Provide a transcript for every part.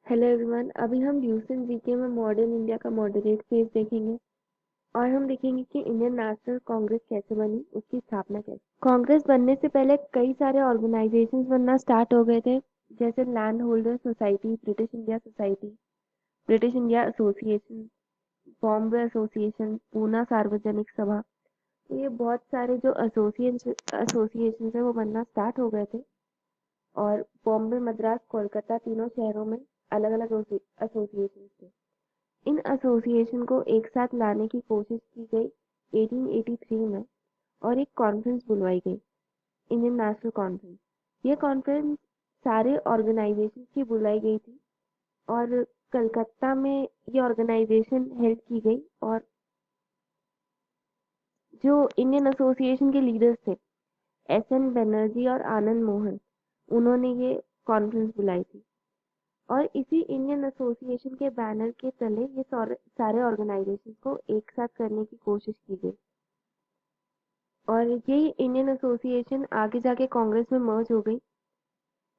Hello everyone. अभी हम Lucent GK में मॉडर्न इंडिया का मॉडरेट फेज देखेंगे और हम देखेंगे कि इंडियन नेशनल कांग्रेस कैसे बनी, उसकी स्थापना कैसे। कांग्रेस बनने से पहले कई सारे ऑर्गेनाइजेशंस बनना स्टार्ट हो गए थे, जैसे land holder society, British India society, British India association, Bombay association, Poona सार्वजनिक सभा। तो ये बहुत सारे जो एसोसिएशन है वो बनना स्टार्ट हो गए थे। और बॉम्बे, मद्रास, कोलकाता तीनों शहरों में अलग अलग एसोसिएशन थे। इन एसोसिएशन को एक साथ लाने की कोशिश की गई 1883 में और एक कॉन्फ्रेंस बुलवाई गई, इंडियन नेशनल कॉन्फ्रेंस। ये कॉन्फ्रेंस सारे ऑर्गेनाइजेशन की बुलाई गई थी और कलकत्ता में ये ऑर्गेनाइजेशन हेल्ड की गई। और जो इंडियन एसोसिएशन के लीडर्स थे, एस एन बनर्जी और आनंद मोहन, उन्होंने ये कॉन्फ्रेंस बुलाई थी। और इसी इंडियन एसोसिएशन के बैनर के तले ये सारे ऑर्गेनाइजेशन को एक साथ करने की कोशिश की गई। और यही इंडियन एसोसिएशन आगे जाके कांग्रेस में मर्ज हो गई।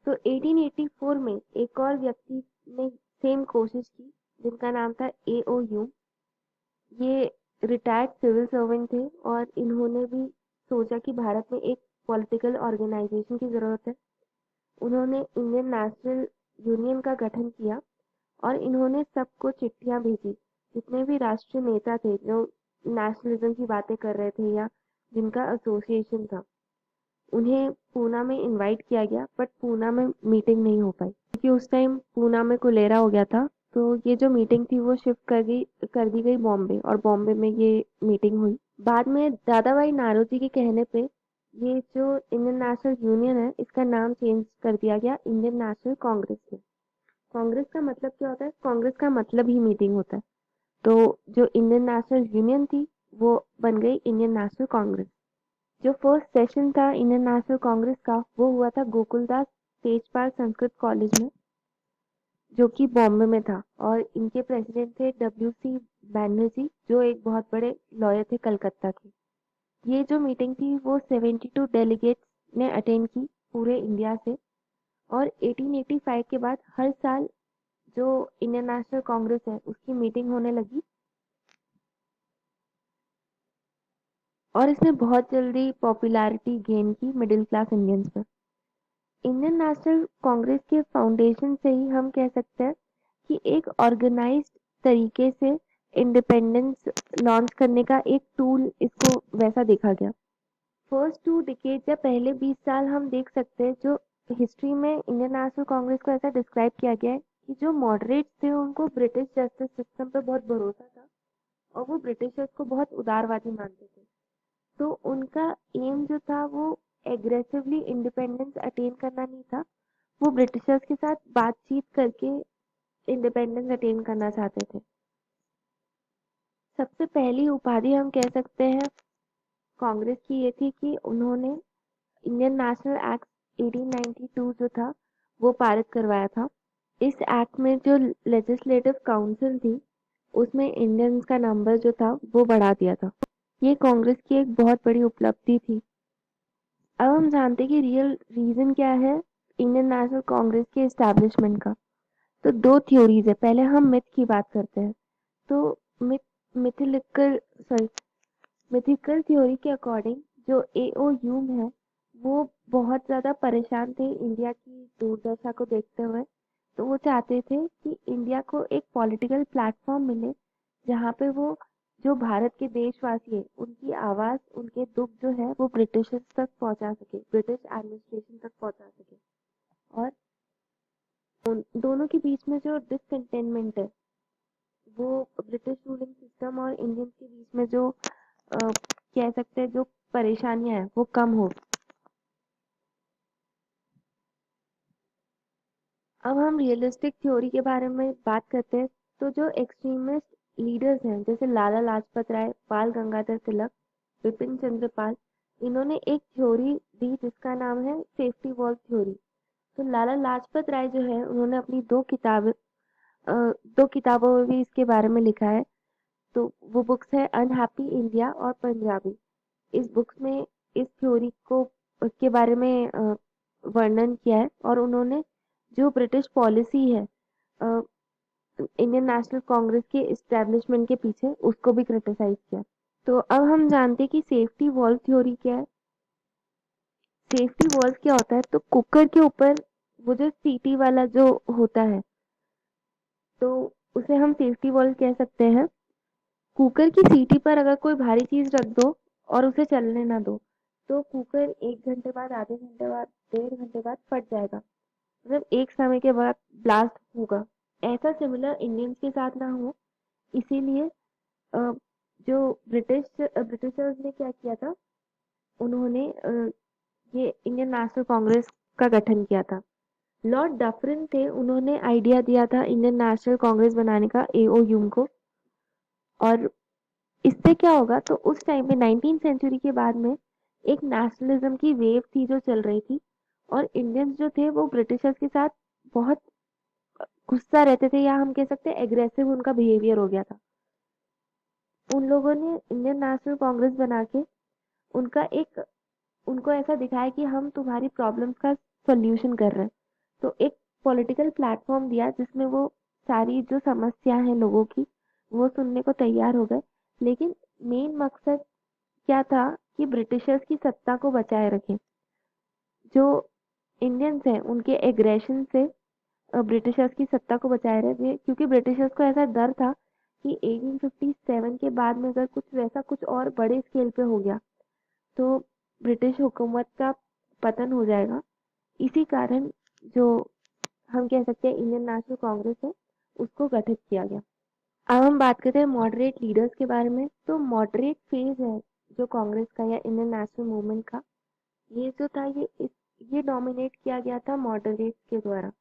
तो 1884 में एक और व्यक्ति ने सेम कोशिश की, जिनका नाम था ए ओ ह्यूम। ये रिटायर्ड सिविल सर्वेंट थे और इन्होंने भी सोचा कि भारत में एक पॉलिटिकल ऑर्गेनाइजेशन की जरूरत है। उन्होंने इंडियन नेशनल यूनियन का गठन किया और इन्होंने सबको चिट्ठियां भेजी, जितने भी राष्ट्रीय नेता थे जो नेशनलिज्म की बातें कर रहे थे या जिनका एसोसिएशन था, उन्हें पूना में इनवाइट किया गया। बट पूना में मीटिंग नहीं हो पाई क्योंकि उस टाइम पूना में कोलेरा हो गया था। तो ये जो मीटिंग थी वो शिफ्ट कर दी गई बॉम्बे, और बॉम्बे में ये मीटिंग हुई। बाद में दादा भाई नारोजी के कहने पे ये जो इंडियन नेशनल यूनियन है, इसका नाम चेंज कर दिया गया इंडियन नेशनल कांग्रेस में। कांग्रेस का मतलब क्या होता है? कांग्रेस का मतलब ही मीटिंग होता है। तो जो इंडियन नेशनल यूनियन थी वो बन गई इंडियन नेशनल कांग्रेस। जो फर्स्ट सेशन था इंडियन नेशनल कांग्रेस का वो हुआ था गोकुलदास तेजपाल संस्कृत कॉलेज में, जो कि बॉम्बे में था। और इनके प्रेसिडेंट थे डब्ल्यू सी बैनर्जी, जो एक बहुत बड़े लॉयर थे कलकत्ता के। ये जो मीटिंग थी वो 72 डेलीगेट्स ने अटेंड की पूरे इंडिया से। और 1885 के बाद हर साल जो इंडियन नेशनल कांग्रेस है उसकी मीटिंग होने लगी, और इसने बहुत जल्दी पॉपुलैरिटी गेन की मिडिल क्लास इंडियंस में। इंडियन नेशनल कांग्रेस के फाउंडेशन से ही हम कह सकते हैं कि एक ऑर्गेनाइज्ड तरीके से इंडिपेंडेंस लॉन्च करने का एक टूल इसको वैसा देखा गया। फर्स्ट 2 डिकेड या पहले 20 साल हम देख सकते हैं, जो हिस्ट्री में इंडियन नेशनल कांग्रेस को ऐसा डिस्क्राइब किया गया है कि जो मॉडरेट्स थे उनको ब्रिटिश जस्टिस सिस्टम पे बहुत भरोसा था और वो ब्रिटिशर्स को बहुत उदारवादी मानते थे। तो उनका एम जो था वो एग्रेसिवली इंडिपेंडेंस अटेन करना नहीं था, वो ब्रिटिशर्स के साथ बातचीत करके इंडिपेंडेंस अटेन करना चाहते थे। सबसे पहली उपाधि हम कह सकते हैं कांग्रेस की ये थी कि उन्होंने इंडियन नेशनल एक्ट 1892 जो था वो पारित करवाया था। इस एक्ट में जो लेजिस्लेटिव काउंसिल थी उसमें इंडियंस का नंबर जो था वो बढ़ा दिया था। ये कांग्रेस की एक बहुत बड़ी उपलब्धि थी। अब हम जानते हैं कि रियल रीजन क्या है इंडियन नेशनल कांग्रेस के एस्टैब्लिशमेंट का। तो दो थ्योरीज है। पहले हम मिथ की बात करते हैं। तो मिथ मिथिलिकल सॉरी मिथिकल थ्योरी के अकॉर्डिंग जो ए ओ ह्यूम है वो बहुत ज्यादा परेशान थे इंडिया की दुर्दशा को देखते हुए। तो वो चाहते थे कि इंडिया को एक पॉलिटिकल प्लेटफॉर्म मिले जहाँ पे वो जो भारत के देशवासी है उनकी आवाज, उनके दुख जो है वो ब्रिटिशर्स तक पहुंचा सके, ब्रिटिश एडमिनिस्ट्रेशन तक पहुंचा सके। और दोनों के बीच में जो डिसकंटेनमेंट है वो ब्रिटिश रूलिंग सिस्टम और इंडियंस के बीच में जो कह सकते हैं जो परेशानियां हैं वो कम हो। अब हम रियलिस्टिक थ्योरी के बारे में बात करते हैं। तो जो एक्सट्रीमिस्ट लीडर्स हैं जैसे लाला लाजपत राय, बाल गंगाधर तिलक, विपिन चंद्र पाल, इन्होंने एक थ्योरी दी जिसका नाम है सेफ्टी वॉल थ्योरी। तो लाला लाजपत राय जो है उन्होंने अपनी दो किताबों में भी इसके बारे में लिखा है। तो वो बुक्स है अनहैप्पी इंडिया और पंजाबी। इस बुक्स में इस थ्योरी को के बारे में वर्णन किया है। और उन्होंने जो ब्रिटिश पॉलिसी है इंडियन नेशनल कांग्रेस के इस्टेब्लिशमेंट के पीछे उसको भी क्रिटिसाइज किया। तो अब हम जानते हैं कि सेफ्टी वॉल्व थ्योरी क्या है। सेफ्टी वॉल्व क्या होता है, तो कुकर के ऊपर वो जो सीटी वाला जो होता है, तो उसे हम सेफ्टी वॉल्व कह सकते हैं। कुकर की सीटी पर अगर कोई भारी चीज रख दो और उसे चलने ना दो, तो कुकर 1 घंटे बाद, आधे घंटे बाद, 1.5 घंटे बाद फट जाएगा। मतलब एक समय के बाद ब्लास्ट होगा। ऐसा सिमिलर इंडियंस के साथ ना हो, इसीलिए अ, जो ब्रिटिशर्स ने क्या किया था, उन्होंने ये इंडियन नेशनल कांग्रेस का गठन किया था। लॉर्ड डफरिन थे, उन्होंने आइडिया दिया था इंडियन नेशनल कांग्रेस बनाने का एओयू को। और इससे क्या होगा, तो उस टाइम पे 19th सेंचुरी के बाद में एक नेशनलिज्म की वेव थी जो चल रही थी, और इंडियंस जो थे वो ब्रिटिशर्स के साथ बहुत गुस्सा रहते थे, या हम कह सकते हैं एग्रेसिव उनका बिहेवियर हो गया था। उन लोगों ने इंडियन नेशनल कांग्रेस बना के उनका एक उनको ऐसा दिखाया कि हम तुम्हारी प्रॉब्लम्स का सॉल्यूशन कर रहे हैं। तो एक पॉलिटिकल प्लेटफॉर्म दिया जिसमें वो सारी जो समस्या है लोगों की वो सुनने को तैयार हो गए। लेकिन मेन मकसद क्या था कि ब्रिटिशर्स की सत्ता को बचाए रखें। जो इंडियंस हैं उनके एग्रेशन से ब्रिटिशर्स की सत्ता को बचाए रहे, क्योंकि ब्रिटिशर्स को ऐसा डर था कि 1857 के बाद में अगर कुछ वैसा कुछ और बड़े स्केल पे हो गया तो ब्रिटिश हुकूमत का पतन हो जाएगा। इसी कारण जो हम कह सकते हैं इंडियन नेशनल कांग्रेस है, उसको गठित किया गया। अब हम बात करते हैं मॉडरेट लीडर्स के बारे में। तो मॉडरेट फेज है जो कांग्रेस का या इंडियन नेशनल मूवमेंट का, ये जो था ये डोमिनेट किया गया था मॉडरेट के द्वारा।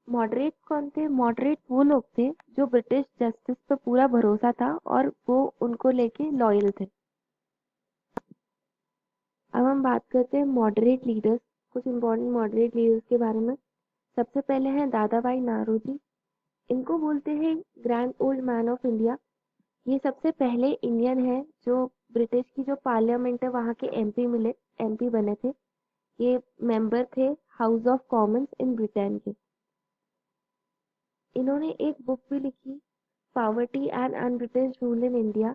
मॉडरेट कौन थे? मॉडरेट वो लोग थे जो ब्रिटिश जस्टिस पर पूरा भरोसा था और वो उनको लेके लॉयल थे। अब हम बात करते हैं मॉडरेट लीडर्स, कुछ इंपॉर्टेंट मॉडरेट लीडर्स के बारे में। सबसे पहले हैं दादा भाई नारोजी। इनको बोलते हैं grand old man of India. ये सबसे पहले इंडियन है जो ब्रिटिश की जो पार्लियामेंट है वहाँ के एमपी बने थे। ये मेंबर थे house of Commons in Britain के। इन्होंने एक बुक भी लिखी, poverty and un-British rule in India,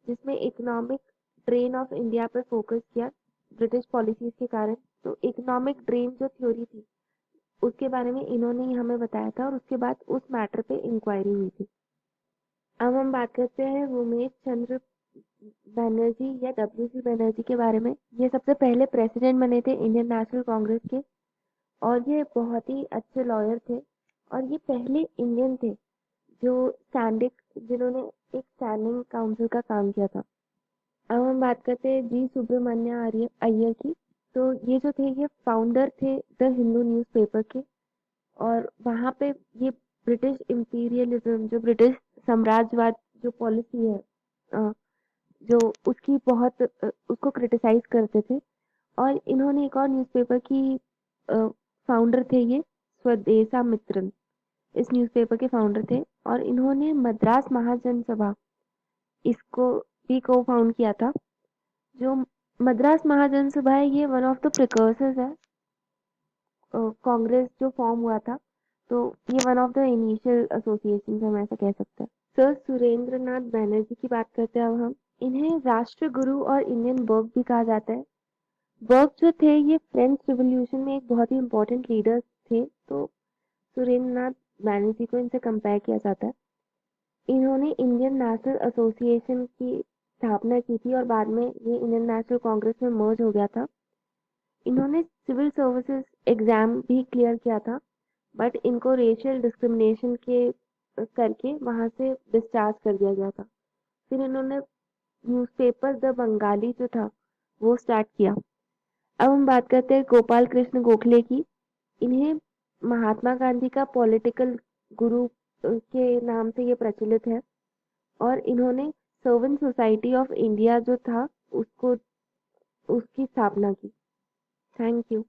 जिसमें इकोनॉमिक ड्रेन ऑफ इंडिया पर फोकस किया ब्रिटिश पॉलिसीज के कारण। तो इकोनॉमिक ड्रेन जो थ्योरी थी उसके बारे में इन्होंने ही हमें बताया था, और उसके बाद उस मैटर पे इंक्वायरी हुई थी। अब हम बात करते हैं उमेश चंद्र बनर्जी या डब्ल्यू सी बनर्जी के बारे में। ये सबसे पहले प्रेसिडेंट बने थे इंडियन नेशनल कांग्रेस के, और ये बहुत ही अच्छे लॉयर थे, और ये पहले इंडियन थे जो जिन्होंने एक स्टैंडिंग काउंसिल का काम किया था। अब हम बात करते हैं जी सुब्रमण्य अय्यर की। तो ये जो थे ये फाउंडर थे द हिंदू न्यूज़पेपर के, और वहाँ पे ये ब्रिटिश इंपीरियलिज्म, जो ब्रिटिश साम्राज्यवाद जो पॉलिसी है, अ, जो उसकी बहुत उसको क्रिटिसाइज करते थे। और इन्होंने एक और न्यूज़पेपर की फाउंडर थे ये, स्वदेशा मित्रन, इस न्यूज़पेपर के फाउंडर थे। और इन्होंने मद्रास महाजन सभा, इसको भी को फाउंड किया था। जो मद्रास महाजन सभा है ये वन ऑफ द प्रिकर्सर्स है कांग्रेस जो फॉर्म हुआ था। तो ये one of the initial association हम ऐसा कह सकते हैं। सर सुरेंद्र नाथ बैनर्जी की बात करते हैं अब हम। इन्हें राष्ट्र गुरु और इंडियन बर्ग भी कहा जाता है। बर्ग जो थे ये फ्रेंच रिवॉल्यूशन में एक बहुत ही इंपॉर्टेंट लीडर थे, तो सुरेंद्र नाथ बैनर्जी को इनसे कंपेयर किया जाता है। इन्होंने इंडियन नेशनल एसोसिएशन की स्थापना की थी, और बाद में ये इंडियन नेशनल कांग्रेस में मर्ज हो गया था। इन्होंने सिविल सर्विसेज एग्जाम भी क्लियर किया था, बट इनको रेशियल डिस्क्रिमिनेशन के करके वहां से डिस्चार्ज कर दिया गया था। फिर इन्होंने न्यूज़पेपर द बंगाली जो था वो स्टार्ट किया। अब हम बात करते हैं गोपाल कृष्ण गोखले की। इन्हें महात्मा गांधी का पॉलिटिकल गुरु के नाम से ये प्रचलित है, और इन्होंने सर्वेंट सोसाइटी ऑफ इंडिया जो था उसको उसकी स्थापना की। Thank you.